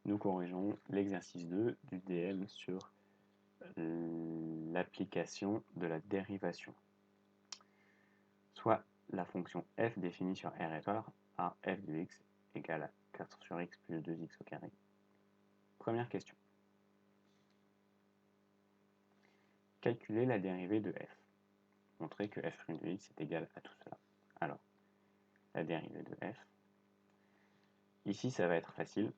nous corrigeons l'exercice 2 du DM sur l'application de la dérivation. Soit la fonction f définie sur R étoile a f de x égale à 4 sur x plus 2x au carré. Première question. Calculer la dérivée de f. Montrer que f' de x est égal à tout cela. Alors, la dérivée de f. Ici, ça va être facile.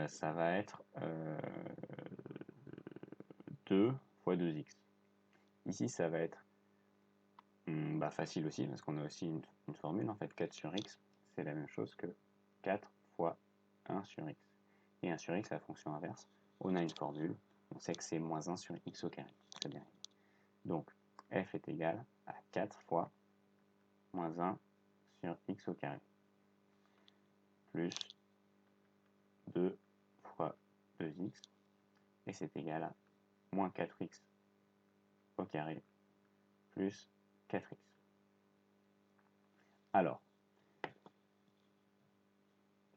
Ça va être 2 fois 2x. Ici, ça va être facile aussi, parce qu'on a aussi une formule, en fait, 4 sur x, c'est la même chose que 4 fois 1 sur x. Et 1 sur x, la fonction inverse, on a une formule, on sait que c'est moins 1 sur x au carré. Très bien. Donc, f est égal à 4 fois moins 1 sur x au carré, plus 2 fois 2x, et c'est égal à moins 4x au carré, plus 4x. Alors,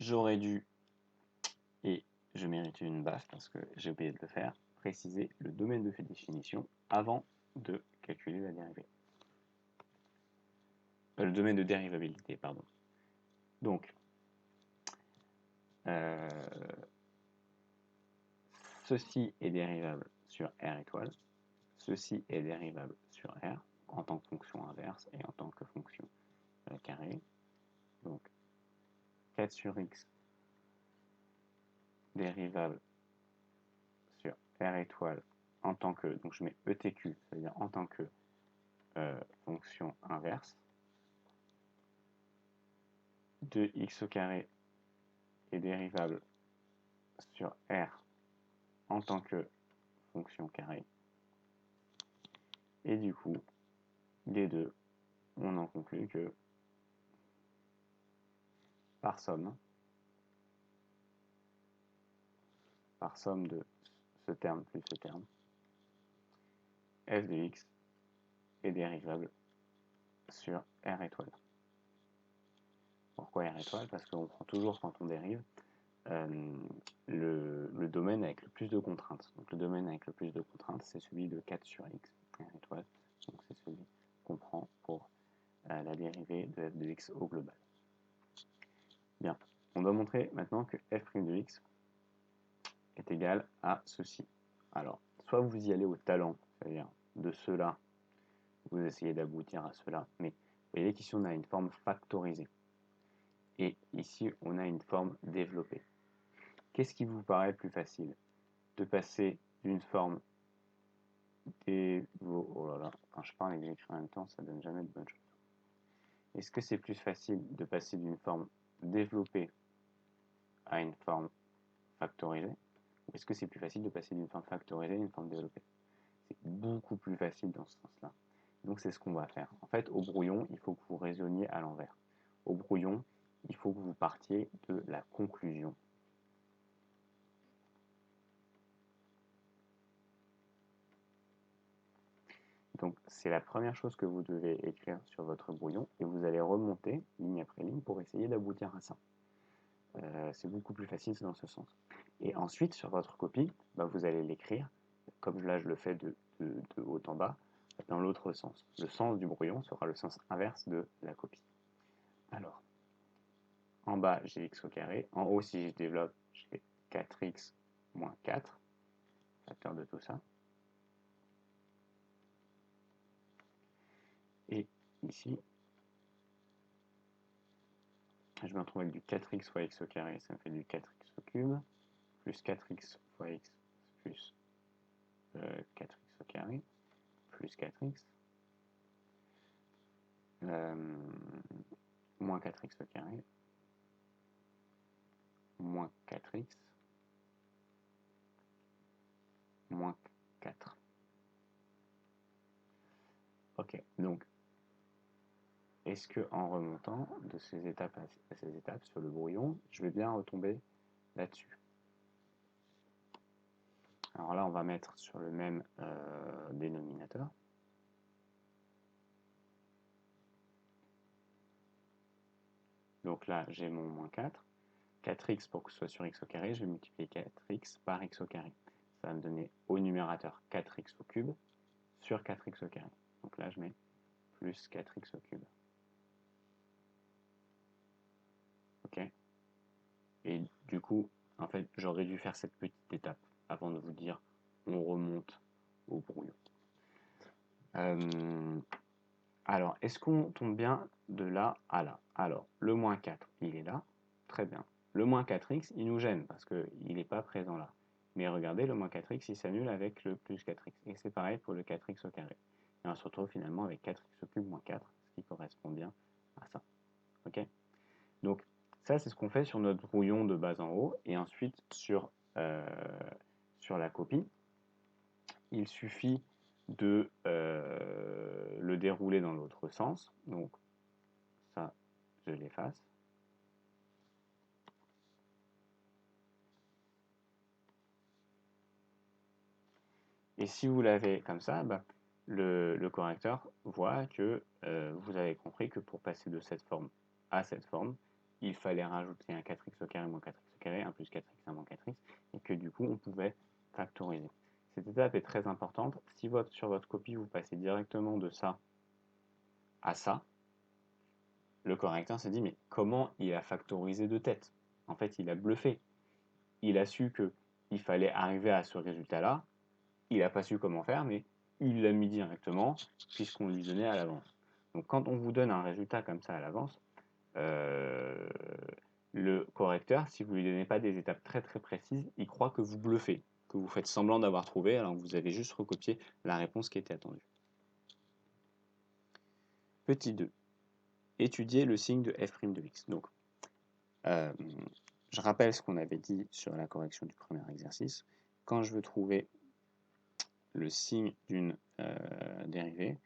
j'aurais dû, et je mérite une baffe parce que j'ai oublié de le faire, préciser le domaine de définition avant de calculer la dérivée. Le domaine de dérivabilité, pardon. Donc, ceci est dérivable sur R étoile, ceci est dérivable sur R en tant que fonction inverse et en tant que fonction carrée. Donc, 4 sur x dérivable sur R étoile en tant que, donc je mets ETQ, ça veut dire en tant que fonction inverse, 2x au carré est dérivable sur R en tant que fonction carrée. Et du coup, des deux, on en conclut que par somme de ce terme plus ce terme, f de x est dérivable sur R étoile. Pourquoi R étoile? Parce qu'on prend toujours, quand on dérive, le domaine avec le plus de contraintes. Donc le domaine avec le plus de contraintes, c'est celui de 4 sur x, R étoile. Donc c'est celui qu'on prend pour la dérivée de f de x au global. Bien, on doit montrer maintenant que f' de x est égal à ceci. Alors, soit vous y allez au talent, c'est-à-dire de cela, vous essayez d'aboutir à cela, mais vous voyez qu'ici on a une forme factorisée. Et ici, on a une forme développée. Qu'est-ce qui vous paraît plus facile? De passer d'une forme oh là là, quand je parle et que j'écris en même temps, ça donne jamais de bonnes choses. Est-ce que c'est plus facile de passer d'une forme développée à une forme factorisée? Ou est-ce que c'est plus facile de passer d'une forme factorisée à une forme développée? C'est beaucoup plus facile dans ce sens-là. Donc c'est ce qu'on va faire. En fait, au brouillon, il faut que vous raisonniez à l'envers. Au brouillon, il faut que vous partiez de la conclusion. Donc c'est la première chose que vous devez écrire sur votre brouillon et vous allez remonter ligne après ligne pour essayer d'aboutir à ça. C'est beaucoup plus facile dans ce sens. Et ensuite, sur votre copie, vous allez l'écrire, comme là je le fais de haut en bas, dans l'autre sens. Le sens du brouillon sera le sens inverse de la copie. Alors, en bas, j'ai x au carré. En haut, si je développe, j'ai 4x moins 4, facteur de tout ça. Et ici, je me retrouve avec du 4x fois x au carré, ça me fait du 4x au cube, plus 4x fois x plus 4x au carré, plus 4x, moins 4x au carré, moins 4x, moins 4. Ok, donc, est-ce que en remontant de ces étapes à ces étapes sur le brouillon, je vais bien retomber là-dessus? Alors là, on va mettre sur le même dénominateur. Donc là, j'ai mon moins 4. 4x pour que ce soit sur x au carré, je vais multiplier 4x par x au carré. Ça va me donner au numérateur 4x au cube sur 4x au carré. Donc là, je mets plus 4x au cube. Ok. Et du coup, en fait, j'aurais dû faire cette petite étape avant de vous dire on remonte au brouillon. Alors, est-ce qu'on tombe bien de là à là? Alors, le moins 4, il est là. Très bien. Le moins 4x, il nous gêne parce qu'il n'est pas présent là. Mais regardez, le moins 4x, il s'annule avec le plus 4x. Et c'est pareil pour le 4x au carré. Et on se retrouve finalement avec 4x au cube moins 4, ce qui correspond bien à ça. Ok? Donc, ça, c'est ce qu'on fait sur notre brouillon de bas en haut. Et ensuite, sur la copie, il suffit de le dérouler dans l'autre sens. Donc, ça, je l'efface. Et si vous l'avez comme ça, bah, le correcteur voit que vous avez compris que pour passer de cette forme à cette forme, il fallait rajouter un 4x au carré moins 4x au carré, un plus 4x, un moins 4x, et que du coup, on pouvait factoriser. Cette étape est très importante. Si sur votre copie, vous passez directement de ça à ça, le correcteur s'est dit, mais comment il a factorisé de tête? En fait, il a bluffé. Il a su qu'il fallait arriver à ce résultat-là. Il n'a pas su comment faire, mais il l'a mis directement, puisqu'on lui donnait à l'avance. Donc quand on vous donne un résultat comme ça à l'avance, le correcteur, si vous ne lui donnez pas des étapes très très précises, il croit que vous bluffez, que vous faites semblant d'avoir trouvé, alors que vous avez juste recopié la réponse qui était attendue. Petit 2. Étudier le signe de f' de x. Donc, je rappelle ce qu'on avait dit sur la correction du premier exercice. Quand je veux trouver le signe d'une dérivée,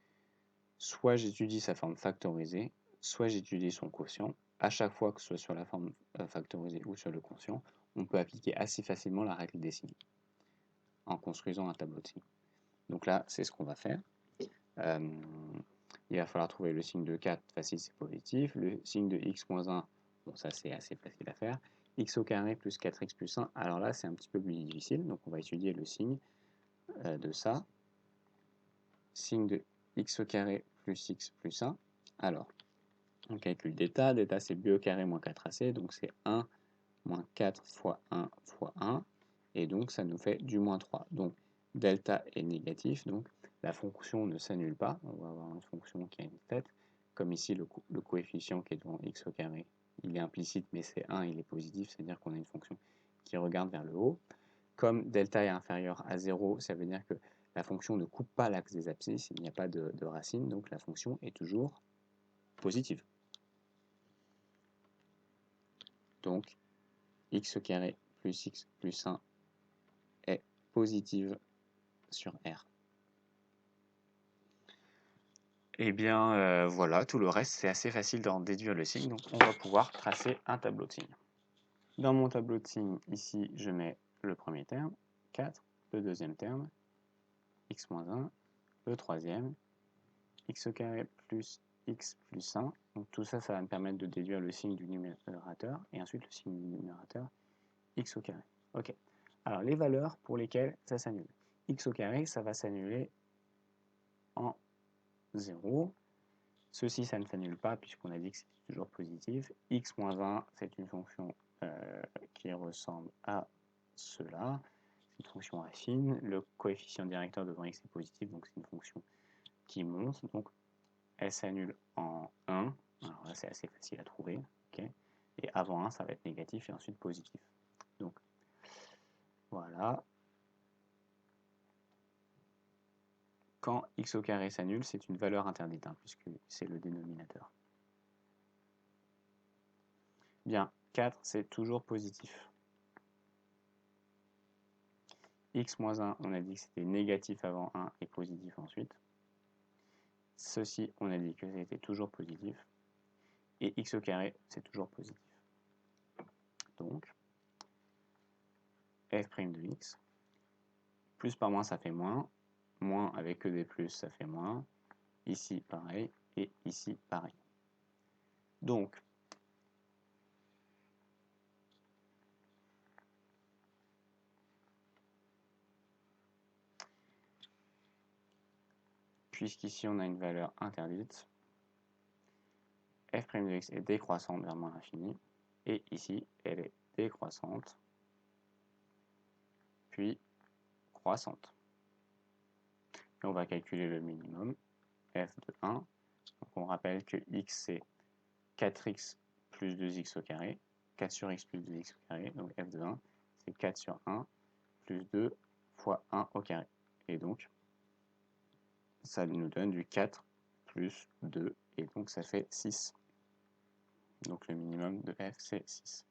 soit j'étudie sa forme factorisée, soit j'étudie son quotient. À chaque fois que ce soit sur la forme factorisée ou sur le quotient, on peut appliquer assez facilement la règle des signes en construisant un tableau de signes. Donc là, c'est ce qu'on va faire. Il va falloir trouver le signe de 4, facile, c'est positif. Le signe de x moins 1, bon, ça c'est assez facile à faire. X au carré plus 4x plus 1, alors là c'est un petit peu plus difficile, donc on va étudier le signe de ça. Signe de x au carré plus x plus 1. Alors, on calcule d'état. D'état, c'est b au carré moins 4ac. Donc, c'est 1 moins 4 fois 1 fois 1. Et donc, ça nous fait du moins 3. Donc, delta est négatif. Donc, la fonction ne s'annule pas. On va avoir une fonction qui a une tête. Comme ici, le coefficient qui est devant x au carré, il est implicite, mais c'est 1, il est positif. C'est-à-dire qu'on a une fonction qui regarde vers le haut. Comme delta est inférieur à 0, ça veut dire que la fonction ne coupe pas l'axe des abscisses, il n'y a pas de racine, donc la fonction est toujours positive. Donc, x au carré plus x plus 1 est positive sur R. Et bien voilà, tout le reste c'est assez facile d'en déduire le signe, donc on va pouvoir tracer un tableau de signes. Dans mon tableau de signes, ici je mets le premier terme, 4, le deuxième terme, x moins 1, le troisième, x au carré plus x plus 1. Donc tout ça, ça va me permettre de déduire le signe du numérateur et ensuite le signe du numérateur x au carré. Ok. Alors les valeurs pour lesquelles ça s'annule. X au carré, ça va s'annuler en 0. Ceci, ça ne s'annule pas puisqu'on a dit que c'était toujours positif. X moins 1, c'est une fonction qui ressemble à cela. C'est une fonction affine. Le coefficient directeur devant x est positif, donc c'est une fonction qui monte. Donc elle s'annule en 1. Alors là, c'est assez facile à trouver. Okay. Et avant 1, ça va être négatif et ensuite positif. Donc, voilà. Quand x au carré s'annule, c'est une valeur interdite, hein, puisque c'est le dénominateur. Bien, 4, c'est toujours positif. X moins 1, on a dit que c'était négatif avant 1 et positif ensuite. Ceci, on a dit que c'était toujours positif. Et x au carré, c'est toujours positif. Donc, f' de x, plus par moins, ça fait moins. Moins avec que des plus, ça fait moins. Ici, pareil. Et ici, pareil. Donc, puisqu'ici on a une valeur interdite, f' de x est décroissante vers moins l'infini, et ici elle est décroissante, puis croissante. Et on va calculer le minimum, f de 1. Donc on rappelle que x c'est 4x plus 2x au carré, 4 sur x plus 2x au carré, donc f de 1 c'est 4 sur 1 plus 2 fois 1 au carré. Et donc ça nous donne du 4 plus 2, et donc ça fait 6. Donc le minimum de f c'est 6.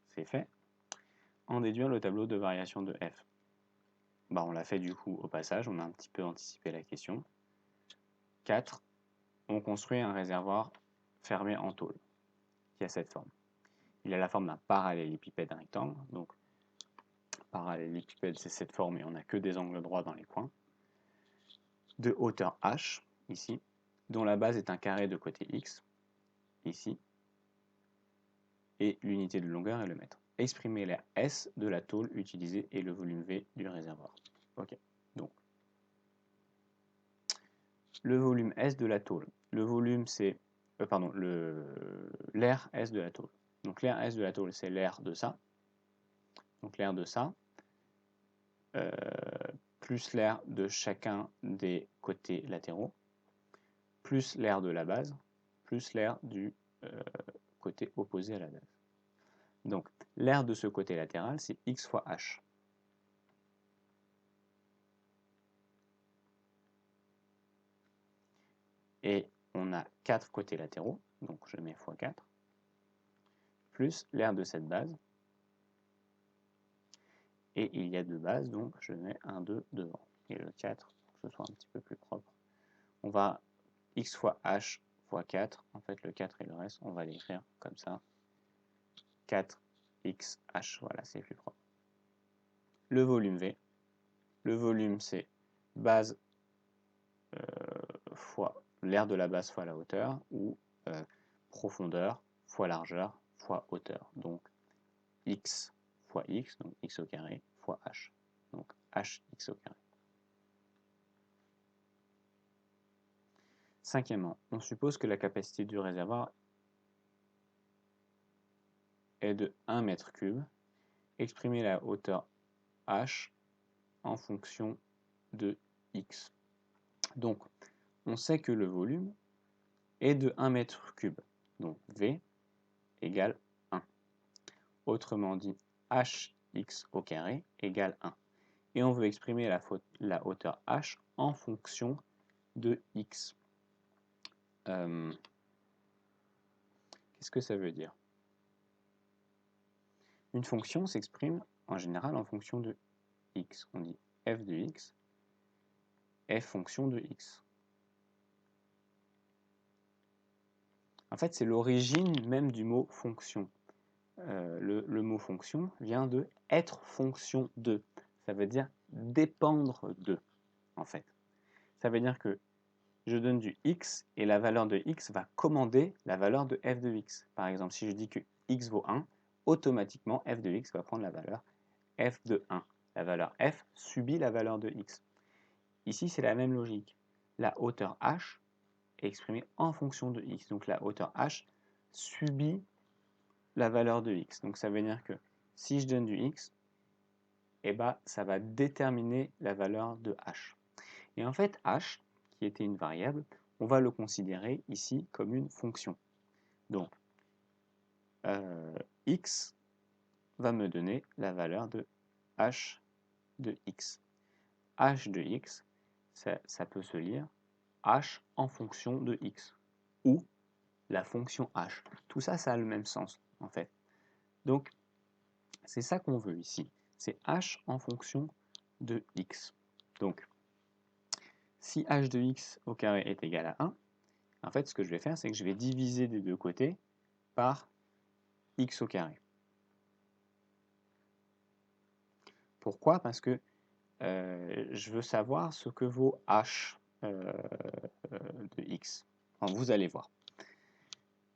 C'est fait. En déduire le tableau de variation de f. Bah, on l'a fait du coup au passage, on a un petit peu anticipé la question. 4. On construit un réservoir fermé en tôle, qui a cette forme. Il a la forme d'un parallélépipède rectangle, donc parallélépipède c'est cette forme et on n'a que des angles droits dans les coins, de hauteur h, ici, dont la base est un carré de côté x, ici, et l'unité de longueur est le mètre. Exprimer la S de la tôle utilisée et le volume V du réservoir. Ok, donc le volume S de la tôle. Le volume c'est, l'air S de la tôle. Donc l'air S de la tôle c'est l'air de ça. Donc l'air de ça, plus l'air de chacun des côtés latéraux, plus l'air de la base, plus l'air du côté opposé à la base. Donc l'air de ce côté latéral c'est x fois h. Et on a 4 côtés latéraux, donc je mets x4, plus l'air de cette base, et il y a 2 bases, donc je mets un 2 devant, et le 4, pour que ce soit un petit peu plus propre. On va x fois h fois 4, en fait le 4 et le reste, on va l'écrire comme ça, 4xh, voilà, c'est plus propre. Le volume V, le volume c'est base fois l'air de la base fois la hauteur, ou profondeur fois largeur fois hauteur. Donc x fois x, donc x au carré, fois h. Donc hx au carré. Cinquièmement, on suppose que la capacité du réservoir est de 1 mètre cube. Exprimez la hauteur h en fonction de x. Donc, on sait que le volume est de 1 mètre cube. Donc, V égale 1. Autrement dit, hx au carré égale 1. Et on veut exprimer la hauteur h en fonction de x. Qu'est-ce que ça veut dire? Une fonction s'exprime en général en fonction de x. On dit f de x est fonction de x. En fait, c'est l'origine même du mot fonction. Le mot fonction vient de être fonction de. Ça veut dire dépendre de, en fait. Ça veut dire que je donne du x et la valeur de x va commander la valeur de f de x. Par exemple, si je dis que x vaut 1, automatiquement f de x va prendre la valeur f de 1. La valeur f subit la valeur de x. Ici, c'est la même logique. La hauteur h est exprimée en fonction de x. Donc la hauteur h subit la valeur de x. Donc ça veut dire que si je donne du x, eh ben, ça va déterminer la valeur de h. Et en fait, h, qui était une variable, on va le considérer ici comme une fonction. Donc, x va me donner la valeur de h de x. h de x, ça peut se lire h en fonction de x, ou la fonction h. Tout ça, ça a le même sens, en fait. Donc, c'est ça qu'on veut ici. C'est h en fonction de x. Donc, si h de x au carré est égal à 1, en fait, ce que je vais faire, c'est que je vais diviser des deux côtés par x au carré. Pourquoi? Parce que je veux savoir ce que vaut h de x. Enfin, vous allez voir.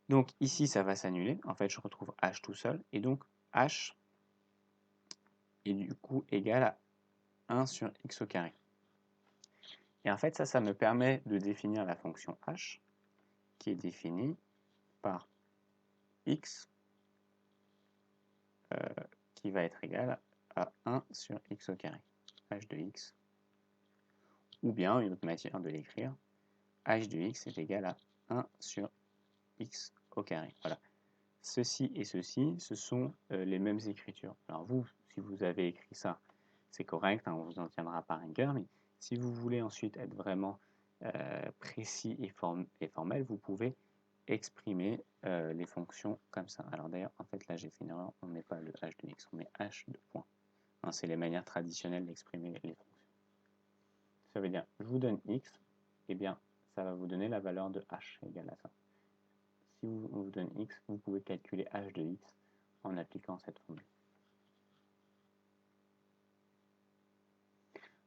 Donc ici, ça va s'annuler. En fait, je retrouve h tout seul. Et donc, h et du coup égal à 1 sur x au carré. Et en fait, ça me permet de définir la fonction h, qui est définie par x qui va être égal à 1 sur x au carré, h de x. Ou bien, une autre manière de l'écrire, h de x est égal à 1 sur x au carré. Voilà. Ceci et ceci, ce sont les mêmes écritures. Alors vous, si vous avez écrit ça, c'est correct, hein, on vous en tiendra par rigueur, mais si vous voulez ensuite être vraiment précis et formel, vous pouvez exprimer les fonctions comme ça. Alors d'ailleurs, en fait, là j'ai fait une erreur, on ne met pas le h de x, on met h de point. Hein, c'est les manières traditionnelles d'exprimer les fonctions. Ça veut dire, je vous donne x, et bien ça va vous donner la valeur de h égale à ça. Si on vous donne x, vous pouvez calculer h de x en appliquant cette formule.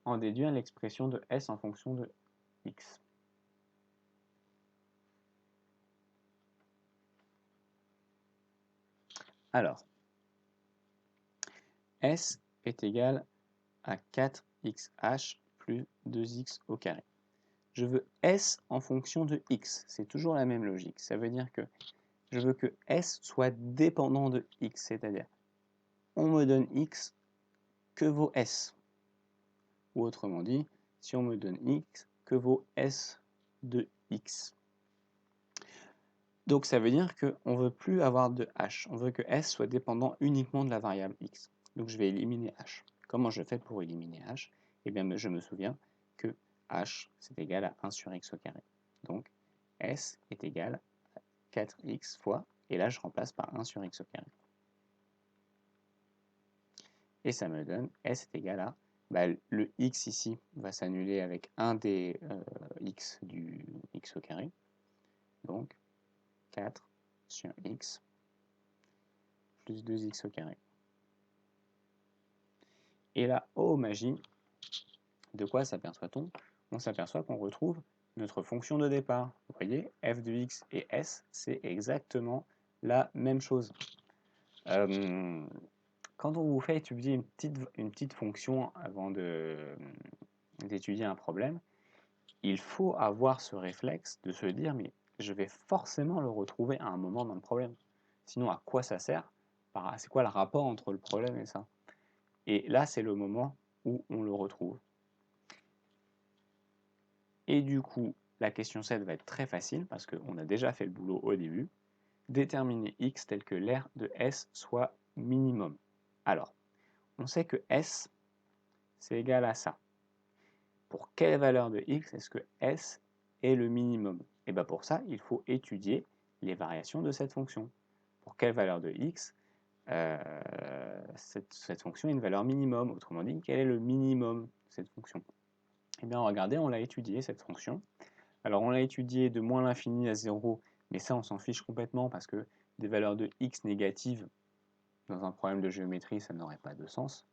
En déduire l'expression de s en fonction de x. Alors, s est égal à 4xh plus 2x au carré. Je veux s en fonction de x. C'est toujours la même logique. Ça veut dire que je veux que s soit dépendant de x, c'est-à-dire on me donne x, que vaut s? Ou autrement dit, si on me donne x, que vaut s de x? Donc ça veut dire qu'on ne veut plus avoir de h, on veut que s soit dépendant uniquement de la variable x. Donc je vais éliminer h. Comment je fais pour éliminer h? Eh bien je me souviens que h c'est égal à 1 sur x au carré. Donc s est égal à 4x fois, et là je remplace par 1 sur x au carré. Et ça me donne s est égal à, le x ici va s'annuler avec un des x du x au carré. Donc 4 sur x plus 2x au carré. Et là, oh magie, de quoi s'aperçoit-on? On s'aperçoit qu'on retrouve notre fonction de départ. Vous voyez, f de x et s, c'est exactement la même chose. Quand on vous fait étudier une petite fonction avant d'étudier un problème, il faut avoir ce réflexe de se dire, mais je vais forcément le retrouver à un moment dans le problème. Sinon, à quoi ça sert? C'est quoi le rapport entre le problème et ça? Et là, c'est le moment où on le retrouve. Et du coup, la question 7 va être très facile parce qu'on a déjà fait le boulot au début. Déterminer x tel que l'aire de S soit minimum. Alors, on sait que S, c'est égal à ça. Pour quelle valeur de x est-ce que S est le minimum? Et bien pour ça, il faut étudier les variations de cette fonction. Pour quelle valeur de x cette fonction est une valeur minimum? Autrement dit, quel est le minimum de cette fonction? Eh bien regardez, on l'a étudié cette fonction. Alors on l'a étudié de moins l'infini à 0, mais ça on s'en fiche complètement parce que des valeurs de x négatives dans un problème de géométrie, ça n'aurait pas de sens.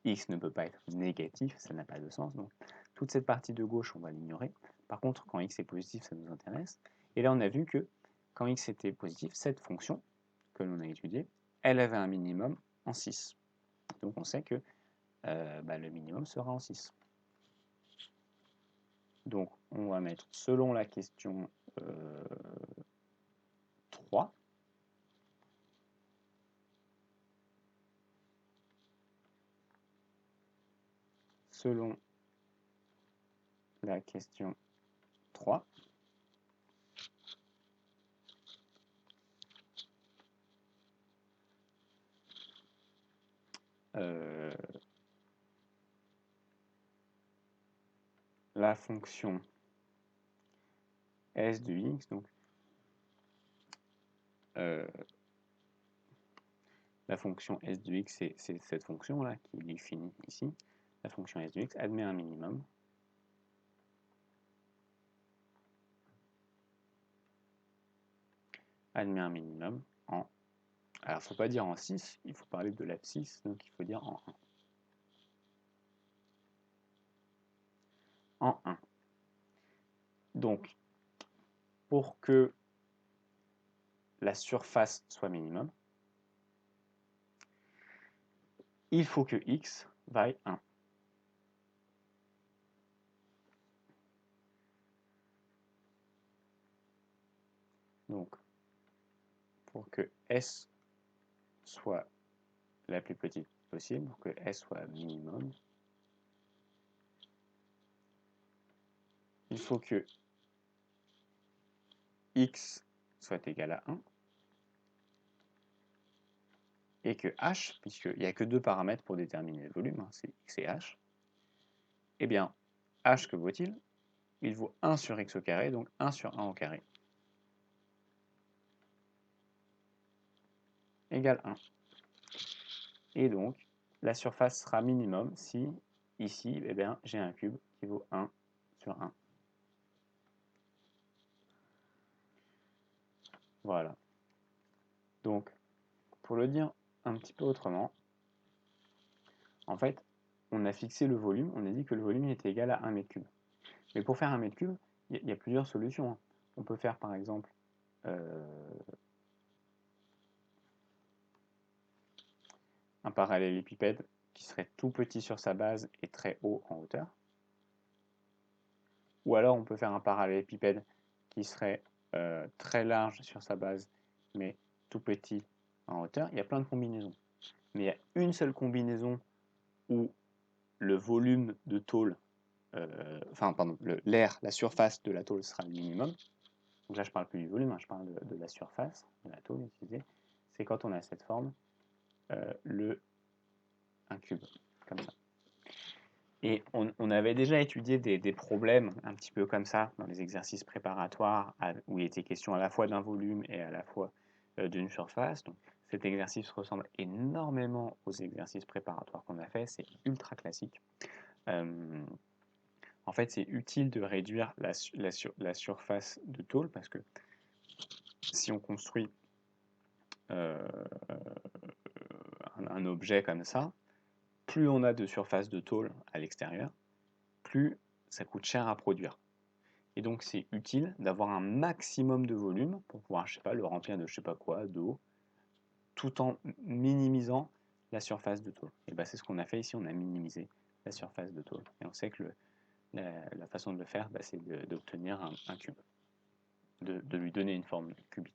X ne peut pas être négatif, ça n'a pas de sens. Donc toute cette partie de gauche, on va l'ignorer. Par contre, quand x est positif, ça nous intéresse. Et là, on a vu que quand x était positif, cette fonction que l'on a étudiée, elle avait un minimum en 6. Donc on sait que le minimum sera en 6. Donc on va mettre, selon la question 3, selon la question 3, la fonction s de x, donc la fonction s de x, c'est cette fonction-là qui est définie ici. La fonction s de x admet un minimum. Admet un minimum en... Alors, il ne faut pas dire en 6, il faut parler de l'abscisse, donc il faut dire en 1. En 1. Donc, pour que la surface soit minimum, il faut que x vaille 1. Donc, pour que S soit la plus petite possible, pour que S soit minimum, il faut que x soit égal à 1 et que h, puisqu'il n'y a que deux paramètres pour déterminer le volume, hein, c'est x et h, eh bien, h, que vaut-il? Il vaut 1 sur x au carré, donc 1 sur 1 au carré, égale 1. Et donc, la surface sera minimum si, ici, eh bien, j'ai un cube qui vaut 1 sur 1. Voilà. Donc, pour le dire un petit peu autrement, en fait, on a fixé le volume, on a dit que le volume était égal à 1 mètre cube. Mais pour faire 1 mètre cube, il y a plusieurs solutions, hein. On peut faire par exemple un parallélépipède qui serait tout petit sur sa base et très haut en hauteur. Ou alors on peut faire un parallélépipède qui serait très large sur sa base mais tout petit en hauteur. Il y a plein de combinaisons. Mais il y a une seule combinaison où le volume de tôle, l'air, la surface de la tôle sera le minimum. Donc là, je ne parle plus du volume, hein, je parle de la surface de la tôle utilisée. C'est quand on a cette forme, un cube, comme ça. Et on avait déjà étudié des problèmes un petit peu comme ça dans les exercices préparatoires où il était question à la fois d'un volume et à la fois d'une surface. Donc, cet exercice ressemble énormément aux exercices préparatoires qu'on a fait, c'est ultra classique. En fait, c'est utile de réduire la surface de tôle parce que si on construit un objet comme ça, plus on a de surface de tôle à l'extérieur, plus ça coûte cher à produire. Et donc c'est utile d'avoir un maximum de volume pour pouvoir, je sais pas, le remplir de je sais pas quoi, d'eau, tout en minimisant la surface de tôle. Et ben c'est ce qu'on a fait ici, on a minimisé la surface de tôle. Et on sait que la façon de le faire, c'est d'obtenir un cube, de lui donner une forme cubique.